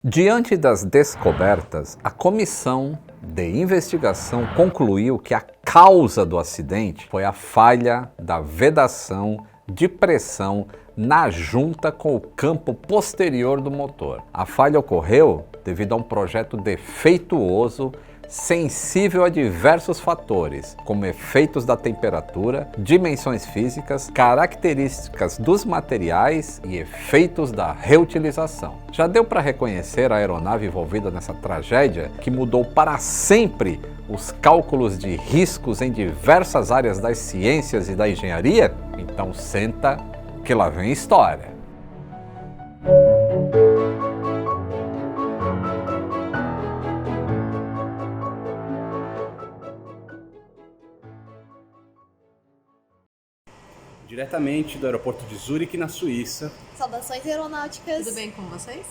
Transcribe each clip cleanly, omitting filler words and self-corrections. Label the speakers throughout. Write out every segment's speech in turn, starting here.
Speaker 1: Diante das descobertas, a comissão de investigação concluiu que a causa do acidente foi a falha da vedação de pressão na junta com o campo posterior do motor. A falha ocorreu devido a um projeto defeituoso, sensível a diversos fatores, como efeitos da temperatura, dimensões físicas, características dos materiais e efeitos da reutilização. Já deu para reconhecer a aeronave envolvida nessa tragédia que mudou para sempre os cálculos de riscos em diversas áreas das ciências e da engenharia? Então senta que lá vem história.
Speaker 2: Diretamente do aeroporto de Zurique, na Suíça.
Speaker 3: Saudações aeronáuticas.
Speaker 4: Tudo bem com vocês?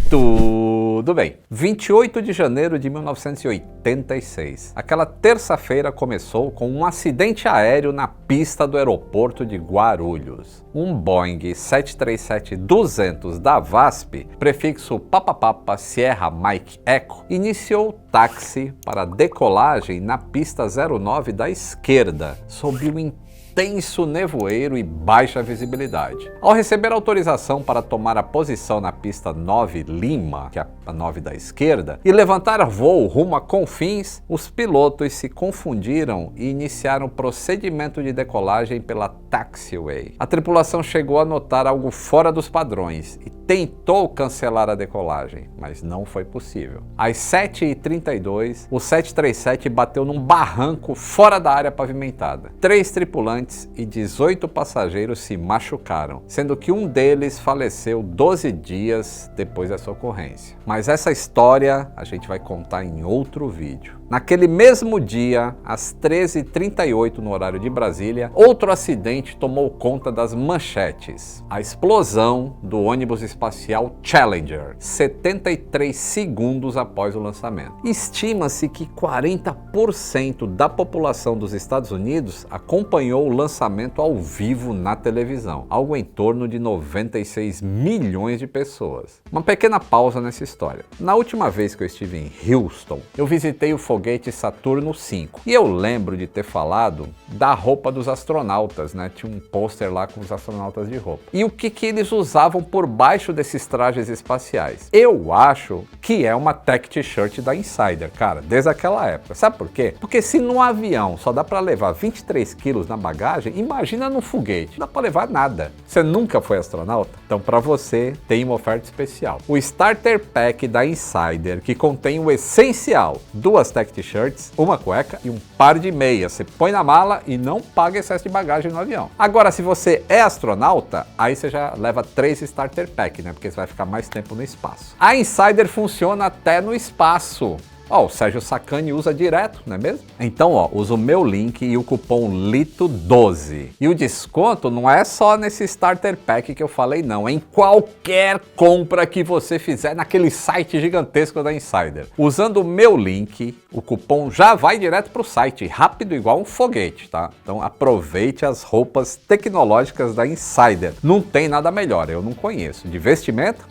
Speaker 1: Tudo bem. 28 de janeiro de 1986. Aquela terça-feira começou com um acidente aéreo na pista do aeroporto de Guarulhos. Um Boeing 737-200 da VASP, prefixo Papapapa Sierra Mike Echo, iniciou o táxi para decolagem na pista 09 da esquerda, sob um intenso nevoeiro e baixa visibilidade. Ao receber autorização para tomar a posição na pista 9 Lima, que é a 9 da esquerda, e levantar voo rumo a Confins, os pilotos se confundiram e iniciaram o procedimento de decolagem pela taxiway. A tripulação chegou a notar algo fora dos padrões e tentou cancelar a decolagem, mas não foi possível. Às 7h32, o 737 bateu num barranco fora da área pavimentada. 3 tripulantes e 18 passageiros se machucaram, sendo que um deles faleceu 12 dias depois dessa ocorrência. Mas essa história a gente vai contar em outro vídeo. Naquele mesmo dia, às 13h38 no horário de Brasília, outro acidente tomou conta das manchetes. A explosão do ônibus espacial Challenger, 73 segundos após o lançamento. Estima-se que 40% da população dos Estados Unidos acompanhou o lançamento ao vivo na televisão, algo em torno de 96 milhões de pessoas. Uma pequena pausa nessa história. Na última vez que eu estive em Houston, eu visitei o foguete Saturno V. E eu lembro de ter falado da roupa dos astronautas, né? Tinha um pôster lá com os astronautas de roupa. E o que eles usavam por baixo desses trajes espaciais? Eu acho que é uma tech t-shirt da Insider, cara, desde aquela época. Sabe por quê? Porque se no avião só dá para levar 23 quilos na bagagem, imagina no foguete. Não dá para levar nada. Você nunca foi astronauta? Então para você tem uma oferta especial. O Starter Pack da Insider, que contém o essencial: 2 tech t-shirts, uma cueca e um par de meias. Você põe na mala e não paga excesso de bagagem no avião. Agora, se você é astronauta, aí você já leva 3 Starter Pack, né? Porque você vai ficar mais tempo no espaço. A Insider funciona até no espaço. O Sérgio Sacani usa direto, não é mesmo? Então, usa o meu link e o cupom LITO12. E o desconto não é só nesse Starter Pack que eu falei, não. É em qualquer compra que você fizer naquele site gigantesco da Insider. Usando o meu link, o cupom já vai direto para o site, rápido igual um foguete, tá? Então aproveite as roupas tecnológicas da Insider. Não tem nada melhor, eu não conheço. De vestimenta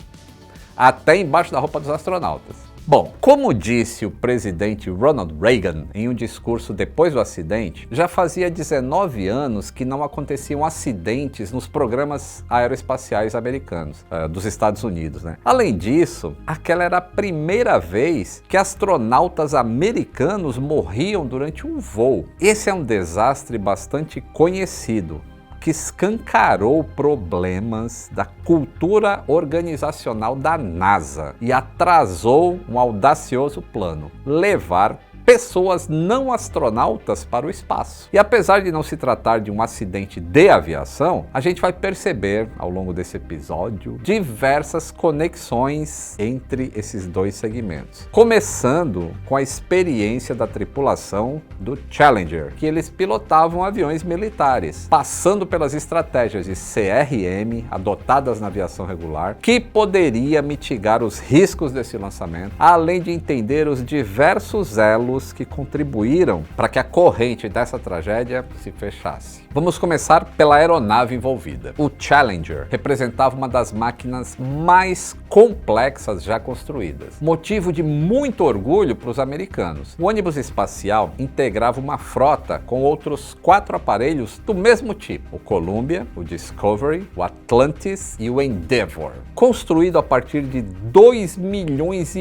Speaker 1: até embaixo da roupa dos astronautas. Bom, como disse o presidente Ronald Reagan em um discurso depois do acidente, já fazia 19 anos que não aconteciam acidentes nos programas aeroespaciais americanos, dos Estados Unidos, né? Além disso, aquela era a primeira vez que astronautas americanos morriam durante um voo. Esse é um desastre bastante conhecido, que escancarou problemas da cultura organizacional da NASA e atrasou um audacioso plano: levar pessoas não astronautas para o espaço. E apesar de não se tratar de um acidente de aviação, a gente vai perceber ao longo desse episódio diversas conexões entre esses dois segmentos. Começando com a experiência da tripulação do Challenger, que eles pilotavam aviões militares, passando pelas estratégias de CRM adotadas na aviação regular, que poderia mitigar os riscos desse lançamento, além de entender os diversos elos erros que contribuíram para que a corrente dessa tragédia se fechasse. Vamos começar pela aeronave envolvida. O Challenger representava uma das máquinas mais complexas já construídas, motivo de muito orgulho para os americanos. O ônibus espacial integrava uma frota com outros 4 aparelhos do mesmo tipo: o Columbia, o Discovery, o Atlantis e o Endeavour. Construído a partir de 2,5 milhões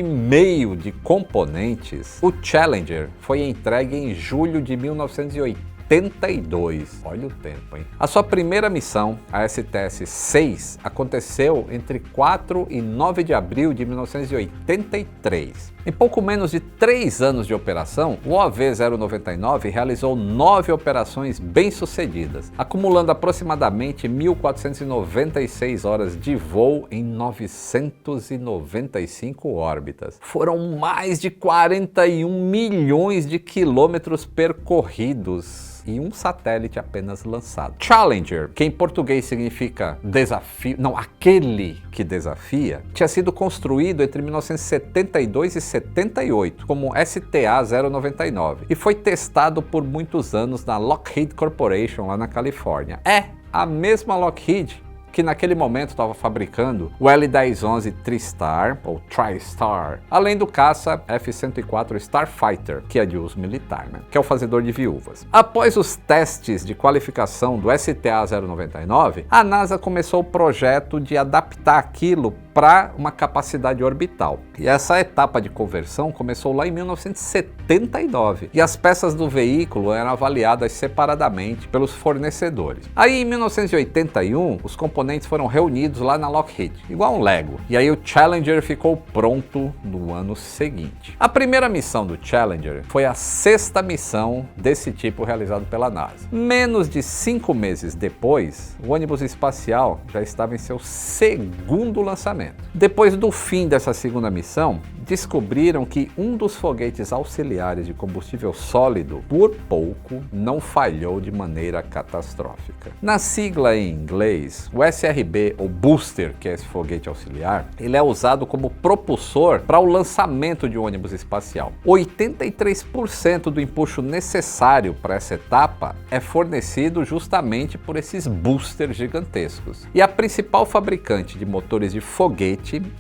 Speaker 1: de componentes, o Challenger foi entregue em julho de 1982. Olha o tempo, hein? A sua primeira missão, a STS-6, aconteceu entre 4 e 9 de abril de 1983. Em pouco menos de 3 anos de operação, o OV-099 realizou 9 operações bem-sucedidas, acumulando aproximadamente 1.496 horas de voo em 995 órbitas. Foram mais de 41 milhões de quilômetros percorridos e um satélite apenas lançado. Challenger, que em português significa desafio, não, aquele que desafia, tinha sido construído entre 1972 e 78 como STA-099 e foi testado por muitos anos na Lockheed Corporation lá na Califórnia. É a mesma Lockheed que naquele momento estava fabricando o L-1011 TriStar, ou TriStar, além do caça F-104 Starfighter, que é de uso militar, que é o fazedor de viúvas. Após os testes de qualificação do STA-099, a NASA começou o projeto de adaptar aquilo para uma capacidade orbital. E essa etapa de conversão começou lá em 1979, e as peças do veículo eram avaliadas separadamente pelos fornecedores. Aí em 1981, os componentes foram reunidos lá na Lockheed, igual um Lego, e aí o Challenger ficou pronto no ano seguinte. A primeira missão do Challenger foi a 6ª missão desse tipo realizado pela NASA. Menos de 5 meses depois, o ônibus espacial já estava em seu 2º lançamento. Depois do fim dessa 2ª missão, descobriram que um dos foguetes auxiliares de combustível sólido, por pouco, não falhou de maneira catastrófica. Na sigla em inglês, o SRB, ou Booster, que é esse foguete auxiliar, ele é usado como propulsor para o lançamento de um ônibus espacial. 83% do empuxo necessário para essa etapa é fornecido justamente por esses boosters gigantescos. E a principal fabricante de motores de foguete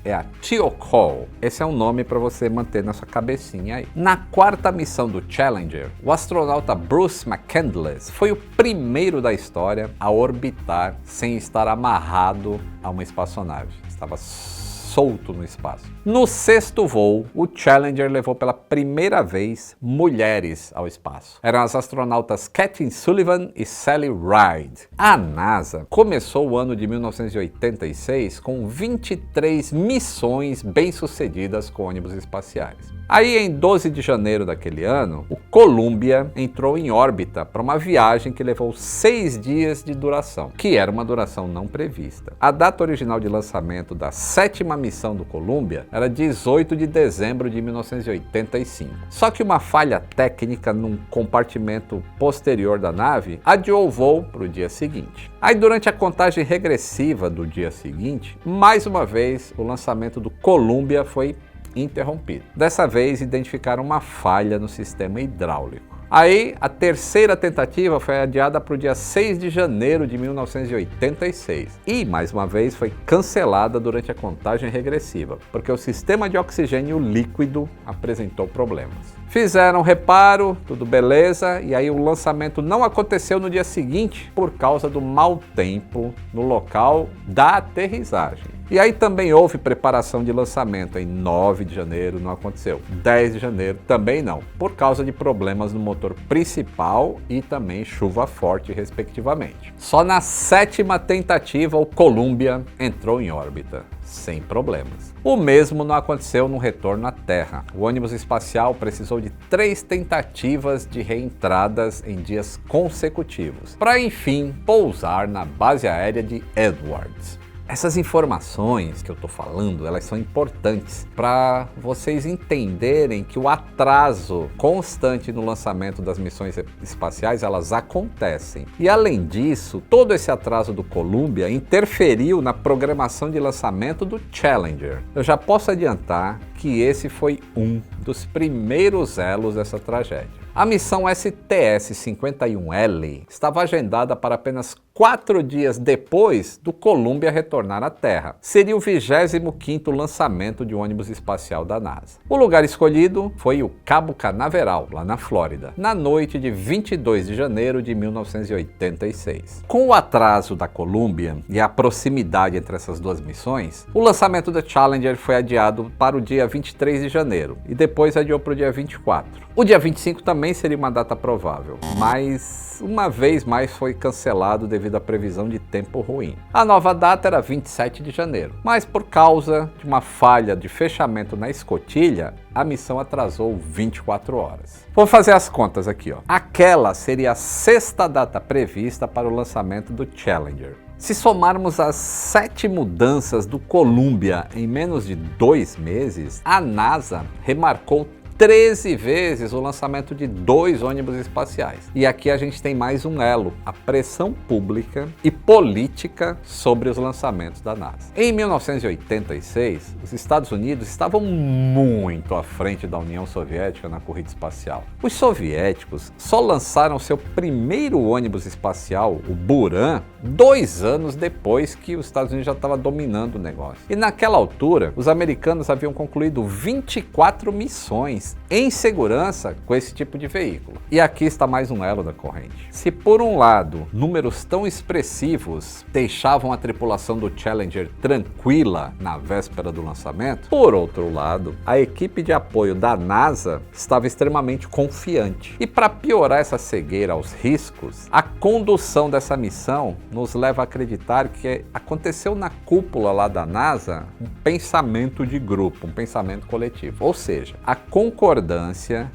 Speaker 1: é a Thiokol. Esse é um nome para você manter na sua cabecinha aí. Na 4ª missão do Challenger, o astronauta Bruce McCandless foi o primeiro da história a orbitar sem estar amarrado a uma espaçonave. Estava solto no espaço. No 6º voo, o Challenger levou pela primeira vez mulheres ao espaço. Eram as astronautas Kathy Sullivan e Sally Ride. A NASA começou o ano de 1986 com 23 missões bem-sucedidas com ônibus espaciais. Aí, em 12 de janeiro daquele ano, o Columbia entrou em órbita para uma viagem que levou 6 dias de duração, que era uma duração não prevista. A data original de lançamento da 7ª missão do Columbia era 18 de dezembro de 1985. Só que uma falha técnica num compartimento posterior da nave adiou o voo para o dia seguinte. Aí, durante a contagem regressiva do dia seguinte, mais uma vez o lançamento do Columbia foi interrompido. Dessa vez identificaram uma falha no sistema hidráulico. Aí a 3ª tentativa foi adiada para o dia 6 de janeiro de 1986 e mais uma vez foi cancelada durante a contagem regressiva, porque o sistema de oxigênio líquido apresentou problemas. Fizeram reparo, tudo beleza, e aí o lançamento não aconteceu no dia seguinte por causa do mau tempo no local da aterrissagem. E aí também houve preparação de lançamento em 9 de janeiro, não aconteceu. 10 de janeiro também não, por causa de problemas no motor principal e também chuva forte, respectivamente. Só na 7ª tentativa o Columbia entrou em órbita, sem problemas. O mesmo não aconteceu no retorno à Terra. O ônibus espacial precisou de 3 tentativas de reentradas em dias consecutivos, para enfim pousar na base aérea de Edwards. Essas informações que eu estou falando, elas são importantes para vocês entenderem que o atraso constante no lançamento das missões espaciais, elas acontecem. E além disso, todo esse atraso do Columbia interferiu na programação de lançamento do Challenger. Eu já posso adiantar que esse foi um dos primeiros elos dessa tragédia. A missão STS-51L estava agendada para apenas 4 dias depois do Columbia retornar à Terra. Seria o 25º lançamento de um ônibus espacial da NASA. O lugar escolhido foi o Cabo Canaveral, lá na Flórida, na noite de 22 de janeiro de 1986. Com o atraso da Columbia e a proximidade entre essas duas missões, o lançamento da Challenger foi adiado para o dia 23 de janeiro e depois adiou para o dia 24. O dia 25 também seria uma data provável, mas uma vez mais foi cancelado devido à previsão de tempo ruim. A nova data era 27 de janeiro, mas por causa de uma falha de fechamento na escotilha, a missão atrasou 24 horas. Vou fazer as contas aqui, ó. Aquela seria a 6ª data prevista para o lançamento do Challenger. Se somarmos as 7 mudanças do Columbia em menos de 2 meses, a NASA remarcou 13 vezes o lançamento de 2 ônibus espaciais. E aqui a gente tem mais um elo, a pressão pública e política sobre os lançamentos da NASA. Em 1986, os Estados Unidos estavam muito à frente da União Soviética na corrida espacial. Os soviéticos só lançaram seu primeiro ônibus espacial, o Buran, 2 anos depois que os Estados Unidos já estavam dominando o negócio. E naquela altura, os americanos haviam concluído 24 missões em segurança com esse tipo de veículo. E aqui está mais um elo da corrente. Se por um lado, números tão expressivos deixavam a tripulação do Challenger tranquila na véspera do lançamento, por outro lado, a equipe de apoio da NASA estava extremamente confiante. E para piorar essa cegueira aos riscos, a condução dessa missão nos leva a acreditar que aconteceu na cúpula lá da NASA um pensamento de grupo, um pensamento coletivo. Ou seja, a concordância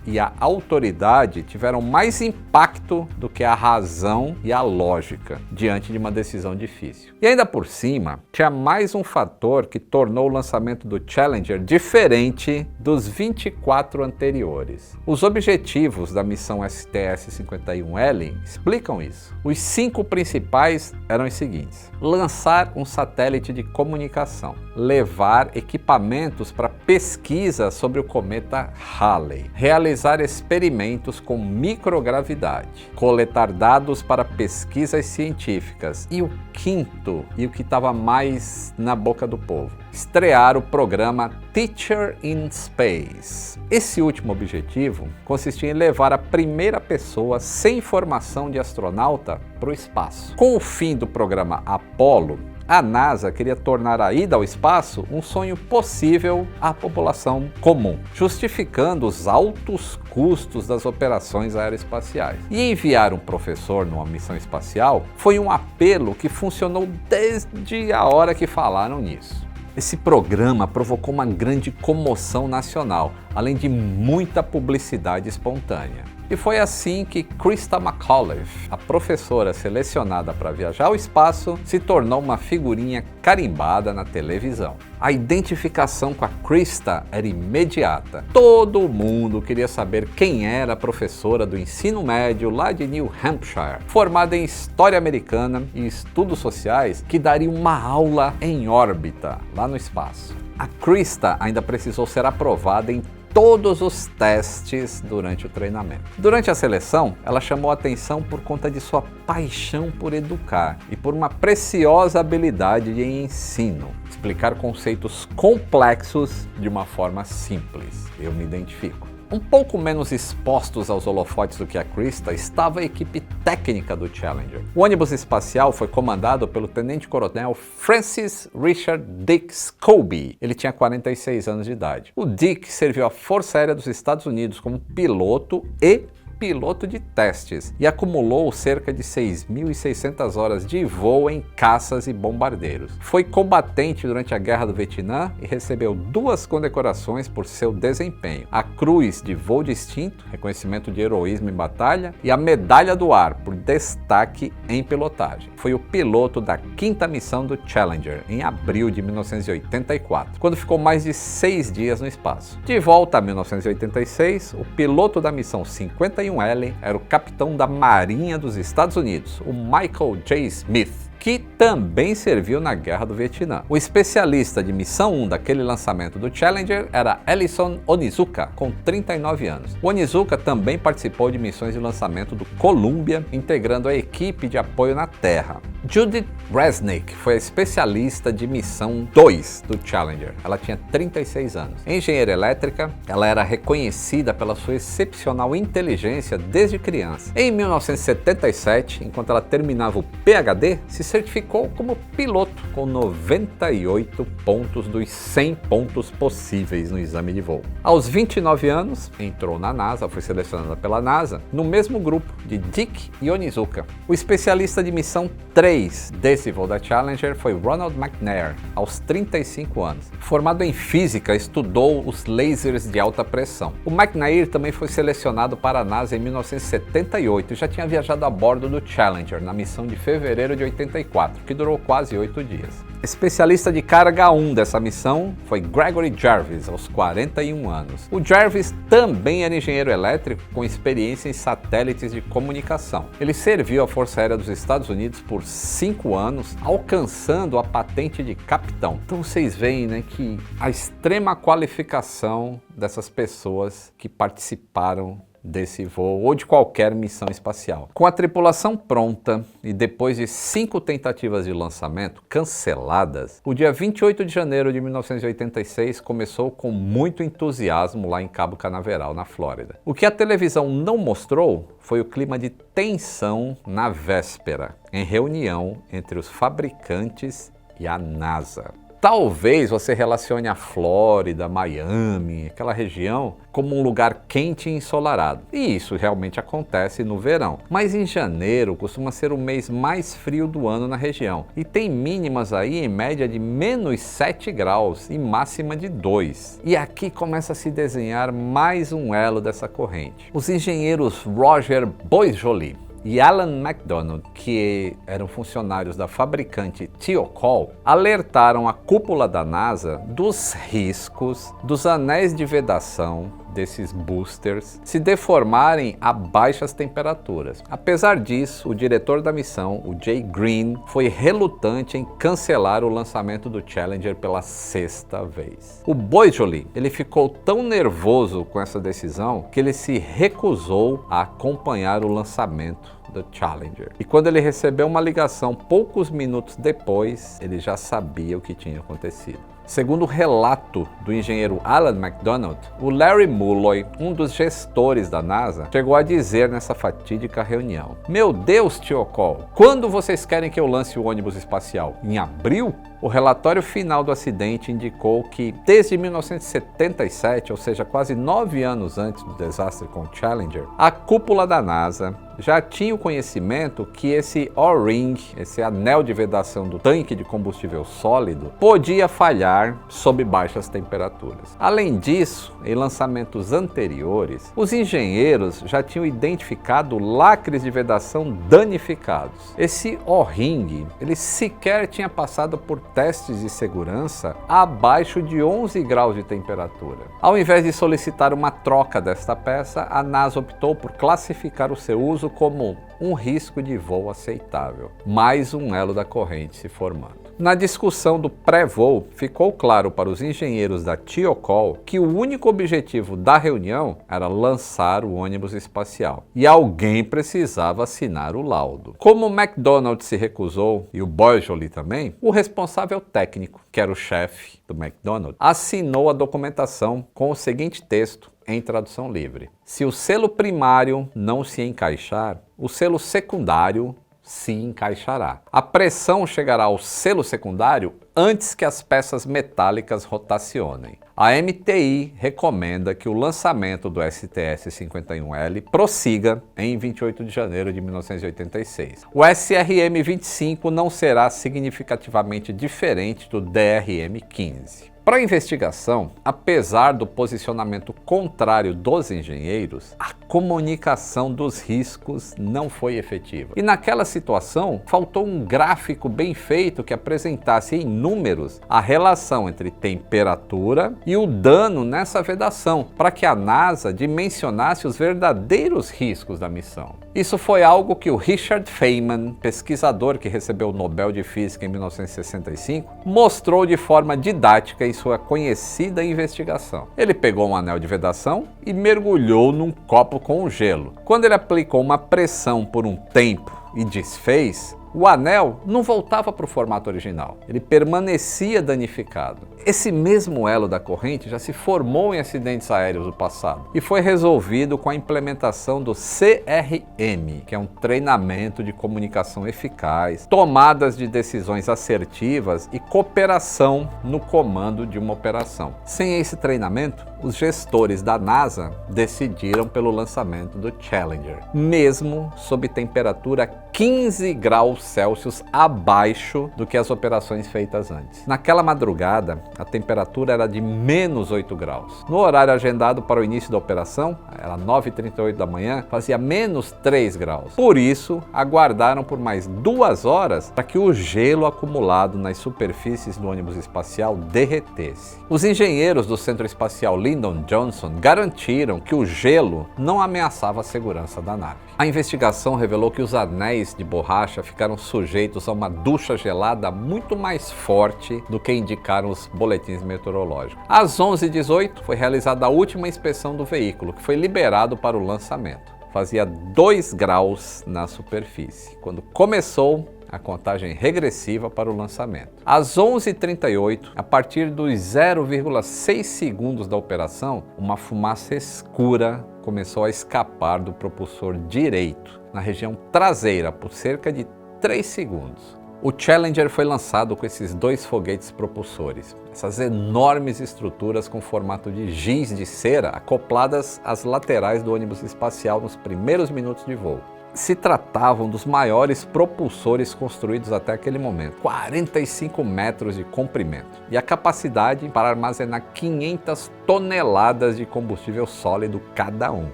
Speaker 1: e a autoridade tiveram mais impacto do que a razão e a lógica diante de uma decisão difícil. E ainda por cima, tinha mais um fator que tornou o lançamento do Challenger diferente dos 24 anteriores. Os objetivos da missão STS-51L explicam isso. Os 5 principais eram os seguintes: lançar um satélite de comunicação, levar equipamentos para pesquisa sobre o cometa Halley, realizar experimentos com microgravidade, coletar dados para pesquisas científicas e o quinto, e o que estava mais na boca do povo, estrear o programa Teacher in Space. Esse último objetivo consistia em levar a primeira pessoa sem formação de astronauta para o espaço. Com o fim do programa Apollo, a NASA queria tornar a ida ao espaço um sonho possível à população comum, justificando os altos custos das operações aeroespaciais. E enviar um professor numa missão espacial foi um apelo que funcionou desde a hora que falaram nisso. Esse programa provocou uma grande comoção nacional, além de muita publicidade espontânea. E foi assim que Christa McAuliffe, a professora selecionada para viajar ao espaço, se tornou uma figurinha carimbada na televisão. A identificação com a Christa era imediata. Todo mundo queria saber quem era a professora do ensino médio lá de New Hampshire, formada em História Americana e Estudos Sociais, que daria uma aula em órbita, lá no espaço. A Christa ainda precisou ser aprovada em todos os testes durante o treinamento. Durante a seleção, ela chamou a atenção por conta de sua paixão por educar e por uma preciosa habilidade de ensino, explicar conceitos complexos de uma forma simples. Eu me identifico. Um pouco menos expostos aos holofotes do que a Christa estava a equipe técnica do Challenger. O ônibus espacial foi comandado pelo tenente-coronel Francis Richard Dick Scobie. Ele tinha 46 anos de idade. O Dick serviu à Força Aérea dos Estados Unidos como piloto e piloto de testes e acumulou cerca de 6.600 horas de voo em caças e bombardeiros. Foi combatente durante a Guerra do Vietnã e recebeu 2 condecorações por seu desempenho: a Cruz de Voo Distinto, reconhecimento de heroísmo em batalha, e a Medalha do Ar por destaque em pilotagem. Foi o piloto da 5ª missão do Challenger em abril de 1984, quando ficou mais de 6 dias no espaço. De volta a 1986, o piloto da missão 51L era o capitão da Marinha dos Estados Unidos, o Michael J. Smith, que também serviu na Guerra do Vietnã. O especialista de missão 1 daquele lançamento do Challenger era Ellison Onizuka, com 39 anos. O Onizuka também participou de missões de lançamento do Columbia, integrando a equipe de apoio na Terra. Judith Resnick foi a especialista de missão 2 do Challenger. Ela tinha 36 anos. Engenheira elétrica, ela era reconhecida pela sua excepcional inteligência desde criança. Em 1977, enquanto ela terminava o PhD, se certificou como piloto com 98 pontos dos 100 pontos possíveis no exame de voo. Aos 29 anos, entrou na NASA, foi selecionada pela NASA, no mesmo grupo de Dick e Onizuka. O especialista de missão 3 desse voo da Challenger foi Ronald McNair, aos 35 anos. Formado em física, estudou os lasers de alta pressão. O McNair também foi selecionado para a NASA em 1978 e já tinha viajado a bordo do Challenger na missão de fevereiro de 84, que durou quase 8 dias. Especialista de carga 1 dessa missão foi Gregory Jarvis, aos 41 anos. O Jarvis também era engenheiro elétrico com experiência em satélites de comunicação. Ele serviu à Força Aérea dos Estados Unidos por 5 anos, alcançando a patente de capitão. Então vocês veem, né, que a extrema qualificação dessas pessoas que participaram desse voo ou de qualquer missão espacial. Com a tripulação pronta e depois de 5 tentativas de lançamento canceladas, o dia 28 de janeiro de 1986 começou com muito entusiasmo lá em Cabo Canaveral, na Flórida. O que a televisão não mostrou foi o clima de tensão na véspera, em reunião entre os fabricantes e a NASA. Talvez você relacione a Flórida, Miami, aquela região, como um lugar quente e ensolarado. E isso realmente acontece no verão. Mas em janeiro costuma ser o mês mais frio do ano na região. E tem mínimas aí em média de -7 graus e máxima de 2. E aqui começa a se desenhar mais um elo dessa corrente. Os engenheiros Roger Boisjoli e Alan MacDonald, que eram funcionários da fabricante Thiokol, alertaram a cúpula da NASA dos riscos dos anéis de vedação desses boosters se deformarem a baixas temperaturas. Apesar disso, o diretor da missão, o Jay Green, foi relutante em cancelar o lançamento do Challenger pela 6ª vez. O Boisjoli, ele ficou tão nervoso com essa decisão que ele se recusou a acompanhar o lançamento do Challenger. E quando ele recebeu uma ligação poucos minutos depois, ele já sabia o que tinha acontecido. Segundo o relato do engenheiro Alan MacDonald, o Larry Mulloy, um dos gestores da NASA, chegou a dizer nessa fatídica reunião: "Meu Deus, Thiokol, quando vocês querem que eu lance o ônibus espacial? Em abril?" O relatório final do acidente indicou que, desde 1977, ou seja, quase 9 anos antes do desastre com o Challenger, a cúpula da NASA já tinha o conhecimento que esse O-ring, esse anel de vedação do tanque de combustível sólido, podia falhar sob baixas temperaturas. Além disso, em lançamentos anteriores, os engenheiros já tinham identificado lacres de vedação danificados. Esse O-ring, ele sequer tinha passado por testes de segurança abaixo de 11 graus de temperatura. Ao invés de solicitar uma troca desta peça, a NASA optou por classificar o seu uso como um risco de voo aceitável. Mais um elo da corrente se formando. Na discussão do pré-voo, ficou claro para os engenheiros da Thiokol que o único objetivo da reunião era lançar o ônibus espacial. E alguém precisava assinar o laudo. Como o MacDonald se recusou, e o Boisjoli também, o responsável técnico, que era o chefe do MacDonald, assinou a documentação com o seguinte texto, em tradução livre: se o selo primário não se encaixar, o selo secundário se encaixará. A pressão chegará ao selo secundário antes que as peças metálicas rotacionem. A MTI recomenda que o lançamento do STS-51L prossiga em 28 de janeiro de 1986. O SRM-25 não será significativamente diferente do DRM-15. Para a investigação, apesar do posicionamento contrário dos engenheiros, a comunicação dos riscos não foi efetiva. E naquela situação, faltou um gráfico bem feito que apresentasse em números a relação entre temperatura e o dano nessa vedação, para que a NASA dimensionasse os verdadeiros riscos da missão. Isso foi algo que o Richard Feynman, pesquisador que recebeu o Nobel de Física em 1965, mostrou de forma didática em sua conhecida investigação. Ele pegou um anel de vedação e mergulhou num copo com gelo. Quando ele aplicou uma pressão por um tempo e desfez, o anel não voltava para o formato original, ele permanecia danificado. Esse mesmo elo da corrente já se formou em acidentes aéreos do passado e foi resolvido com a implementação do CRM, que é um treinamento de comunicação eficaz, tomadas de decisões assertivas e cooperação no comando de uma operação. Sem esse treinamento, os gestores da NASA decidiram pelo lançamento do Challenger, mesmo sob temperatura 15 graus Celsius abaixo do que as operações feitas antes. Naquela madrugada, a temperatura era de menos 8 graus. No horário agendado para o início da operação, era 9h38 da manhã, fazia menos 3 graus. Por isso, aguardaram por mais 2 horas para que o gelo acumulado nas superfícies do ônibus espacial derretesse. Os engenheiros do Centro Espacial Lyndon Johnson garantiram que o gelo não ameaçava a segurança da nave. A investigação revelou que os anéis de borracha ficaram sujeitos a uma ducha gelada muito mais forte do que indicaram os boletins meteorológicos. Às 11h18 foi realizada a última inspeção do veículo, que foi liberado para o lançamento. Fazia 2 graus na superfície, quando começou a contagem regressiva para o lançamento. Às 11h38, a partir dos 0,6 segundos da operação, uma fumaça escura começou a escapar do propulsor direito, na região traseira, por cerca de 3 segundos. O Challenger foi lançado com esses 2 foguetes propulsores, essas enormes estruturas com formato de giz de cera acopladas às laterais do ônibus espacial nos primeiros minutos de voo. Se tratavam dos maiores propulsores construídos até aquele momento, 45 metros de comprimento, e a capacidade para armazenar 500 toneladas de combustível sólido cada um.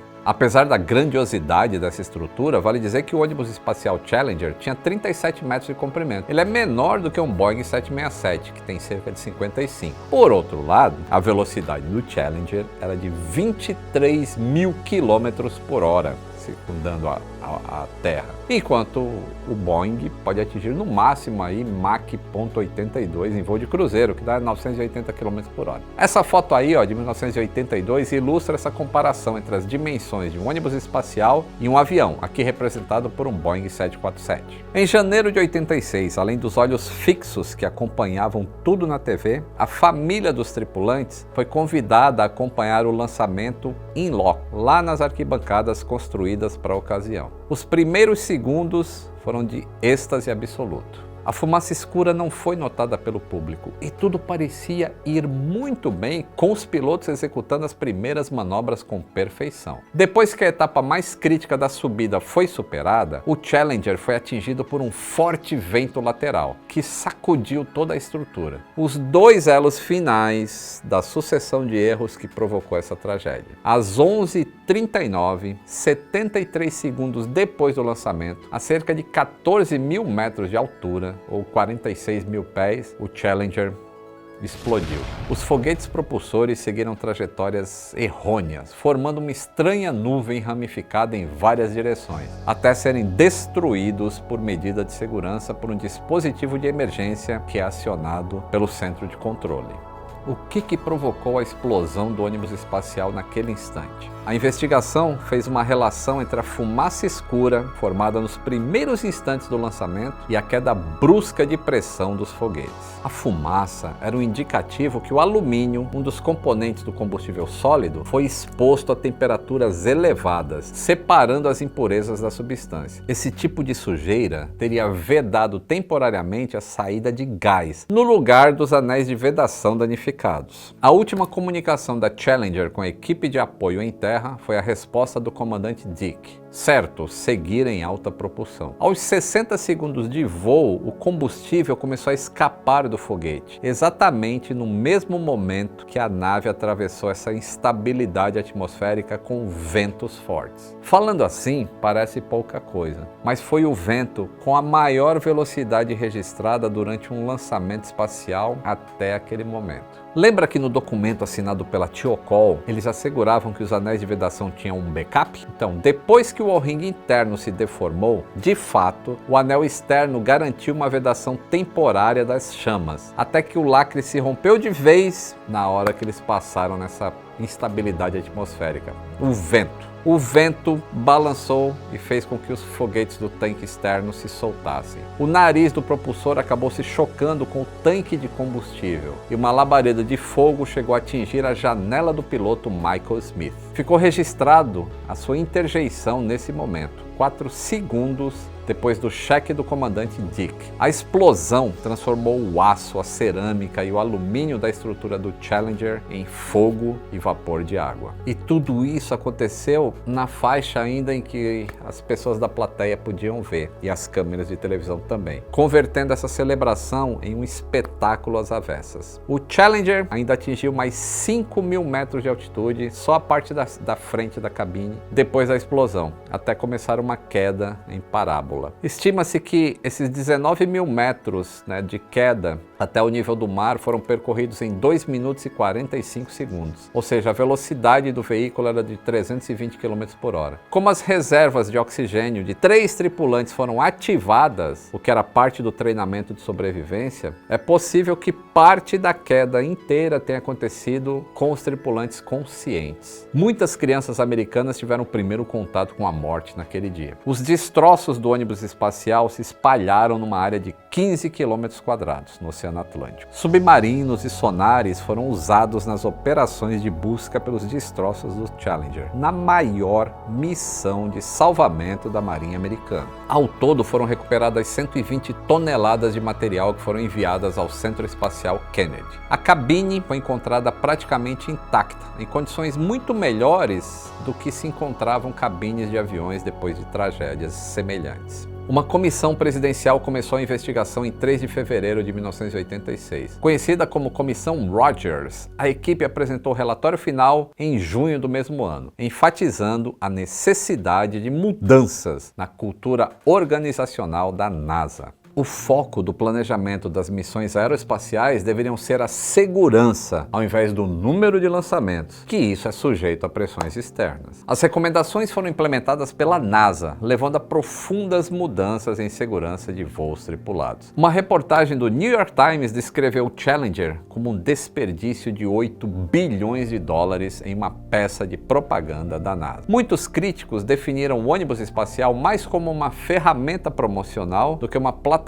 Speaker 1: Apesar da grandiosidade dessa estrutura, vale dizer que o ônibus espacial Challenger tinha 37 metros de comprimento. Ele é menor do que um Boeing 767, que tem cerca de 55. Por outro lado, a velocidade do Challenger era de 23 mil km por hora, circundando a Terra, enquanto o Boeing pode atingir no máximo aí Mach 0.82 em voo de cruzeiro, que dá 980 km por hora. Essa foto aí, de 1982, ilustra essa comparação entre as dimensões de um ônibus espacial e um avião, aqui representado por um Boeing 747. Em janeiro de 86, além dos olhos fixos que acompanhavam tudo na TV, a família dos tripulantes foi convidada a acompanhar o lançamento in loco, lá nas arquibancadas construídas para a ocasião. Os primeiros segundos foram de êxtase absoluto. A fumaça escura não foi notada pelo público e tudo parecia ir muito bem, com os pilotos executando as primeiras manobras com perfeição. Depois que a etapa mais crítica da subida foi superada, o Challenger foi atingido por um forte vento lateral, que sacudiu toda a estrutura. Os 2 elos finais da sucessão de erros que provocou essa tragédia. Às 11h39, 73 segundos depois do lançamento, a cerca de 14 mil metros de altura, ou 46 mil pés, o Challenger explodiu. Os foguetes propulsores seguiram trajetórias errôneas, formando uma estranha nuvem ramificada em várias direções, até serem destruídos por medida de segurança por um dispositivo de emergência que é acionado pelo centro de controle. O que provocou a explosão do ônibus espacial naquele instante? A investigação fez uma relação entre a fumaça escura formada nos primeiros instantes do lançamento e a queda brusca de pressão dos foguetes. A fumaça era um indicativo que o alumínio, um dos componentes do combustível sólido, foi exposto a temperaturas elevadas, separando as impurezas da substância. Esse tipo de sujeira teria vedado temporariamente a saída de gás, no lugar dos anéis de vedação danificados. A última comunicação da Challenger com a equipe de apoio em terra foi a resposta do comandante Dick. Certo, seguir em alta propulsão. Aos 60 segundos de voo, o combustível começou a escapar do foguete, exatamente no mesmo momento que a nave atravessou essa instabilidade atmosférica com ventos fortes. Falando assim, parece pouca coisa, mas foi o vento com a maior velocidade registrada durante um lançamento espacial até aquele momento. Lembra que no documento assinado pela Thiokol, eles asseguravam que os anéis de vedação tinham um backup? Então, depois que o O-ring interno se deformou, de fato, o anel externo garantiu uma vedação temporária das chamas, até que o lacre se rompeu de vez na hora que eles passaram nessa instabilidade atmosférica. O vento balançou e fez com que os foguetes do tanque externo se soltassem. O nariz do propulsor acabou se chocando com o tanque de combustível e uma labareda de fogo chegou a atingir a janela do piloto Michael Smith. Ficou registrado a sua interjeição nesse momento, 4 segundos depois do cheque do comandante Dick. A explosão transformou o aço, a cerâmica e o alumínio da estrutura do Challenger em fogo e vapor de água. E tudo isso aconteceu na faixa ainda em que as pessoas da plateia podiam ver, e as câmeras de televisão também, convertendo essa celebração em um espetáculo às avessas. O Challenger ainda atingiu mais 5.000 metros de altitude, só a parte da frente da cabine, depois da explosão, até começar uma queda em parábola. Estima-se que esses 19.000 metros de queda até o nível do mar foram percorridos em 2 minutos e 45 segundos, ou seja, a velocidade do veículo era de 320 km por hora. Como as reservas de oxigênio de 3 tripulantes foram ativadas, o que era parte do treinamento de sobrevivência, é possível que parte da queda inteira tenha acontecido com os tripulantes conscientes. Muitas crianças americanas tiveram o primeiro contato com a morte naquele dia. Os destroços do ônibus espacial se espalharam numa área de 15 km² no Oceano Atlântico. Submarinos e sonares foram usados nas operações de busca pelos destroços do Challenger, na maior missão de salvamento da Marinha Americana. Ao todo foram recuperadas 120 toneladas de material que foram enviadas ao Centro Espacial Kennedy. A cabine foi encontrada praticamente intacta, em condições muito melhores do que se encontravam cabines de aviões depois de tragédias semelhantes. Uma comissão presidencial começou a investigação em 3 de fevereiro de 1986. Conhecida como Comissão Rogers, a equipe apresentou o relatório final em junho do mesmo ano, enfatizando a necessidade de mudanças na cultura organizacional da NASA. O foco do planejamento das missões aeroespaciais deveriam ser a segurança, ao invés do número de lançamentos, que isso é sujeito a pressões externas. As recomendações foram implementadas pela NASA, levando a profundas mudanças em segurança de voos tripulados. Uma reportagem do New York Times descreveu o Challenger como um desperdício de 8 bilhões de dólares em uma peça de propaganda da NASA. Muitos críticos definiram o ônibus espacial mais como uma ferramenta promocional do que uma plataforma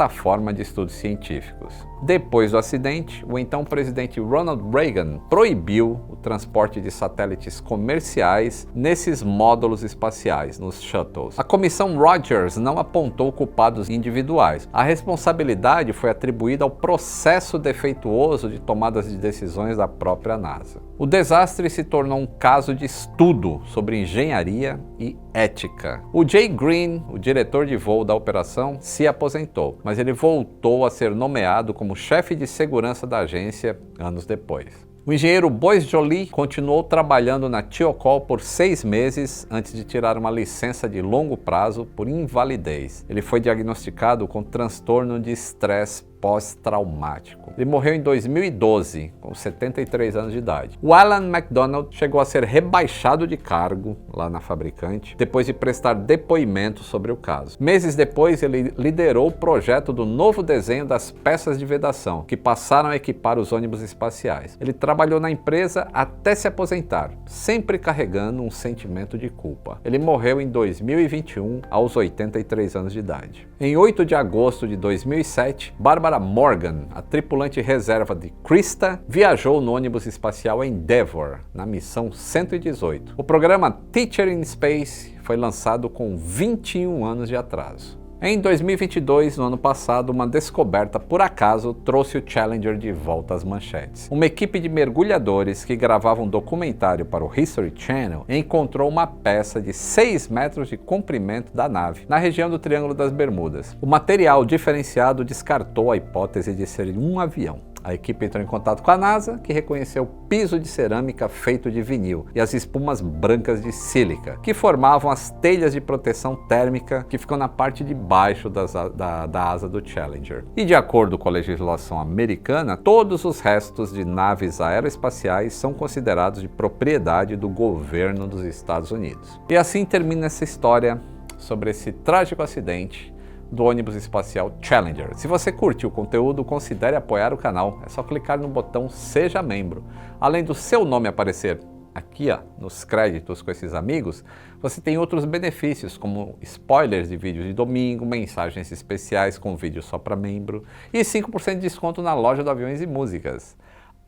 Speaker 1: de estudos científicos. Depois do acidente, o então presidente Ronald Reagan proibiu o transporte de satélites comerciais nesses módulos espaciais, nos shuttles. A comissão Rogers não apontou culpados individuais. A responsabilidade foi atribuída ao processo defeituoso de tomadas de decisões da própria NASA. O desastre se tornou um caso de estudo sobre engenharia e ética. O Jay Green, o diretor de voo da operação, se aposentou, mas ele voltou a ser nomeado como chefe de segurança da agência anos depois. O engenheiro Boyce Joly continuou trabalhando na Thiokol por 6 meses antes de tirar uma licença de longo prazo por invalidez. Ele foi diagnosticado com transtorno de estresse pós-traumático. Ele morreu em 2012, com 73 anos de idade. O Alan McDonald chegou a ser rebaixado de cargo lá na fabricante, depois de prestar depoimento sobre o caso. Meses depois, ele liderou o projeto do novo desenho das peças de vedação, que passaram a equipar os ônibus espaciais. Ele trabalhou na empresa até se aposentar, sempre carregando um sentimento de culpa. Ele morreu em 2021, aos 83 anos de idade. Em 8 de agosto de 2007, Barbara Morgan, a tripulante reserva de Krista, viajou no ônibus espacial Endeavour, na missão 118. O programa Teacher in Space foi lançado com 21 anos de atraso. Em 2022, no ano passado, uma descoberta por acaso trouxe o Challenger de volta às manchetes. Uma equipe de mergulhadores que gravava um documentário para o History Channel encontrou uma peça de 6 metros de comprimento da nave, na região do Triângulo das Bermudas. O material diferenciado descartou a hipótese de ser um avião. A equipe entrou em contato com a NASA, que reconheceu o piso de cerâmica feito de vinil e as espumas brancas de sílica, que formavam as telhas de proteção térmica que ficam na parte de baixo da asa do Challenger. E de acordo com a legislação americana, todos os restos de naves aeroespaciais são considerados de propriedade do governo dos Estados Unidos. E assim termina essa história sobre esse trágico acidente do ônibus espacial Challenger. Se você curtiu o conteúdo, considere apoiar o canal. É só clicar no botão Seja Membro. Além do seu nome aparecer aqui nos créditos com esses amigos, você tem outros benefícios, como spoilers de vídeos de domingo, mensagens especiais com vídeos só para membro e 5% de desconto na loja do Aviões e Músicas.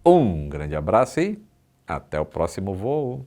Speaker 1: Um grande abraço e até o próximo voo!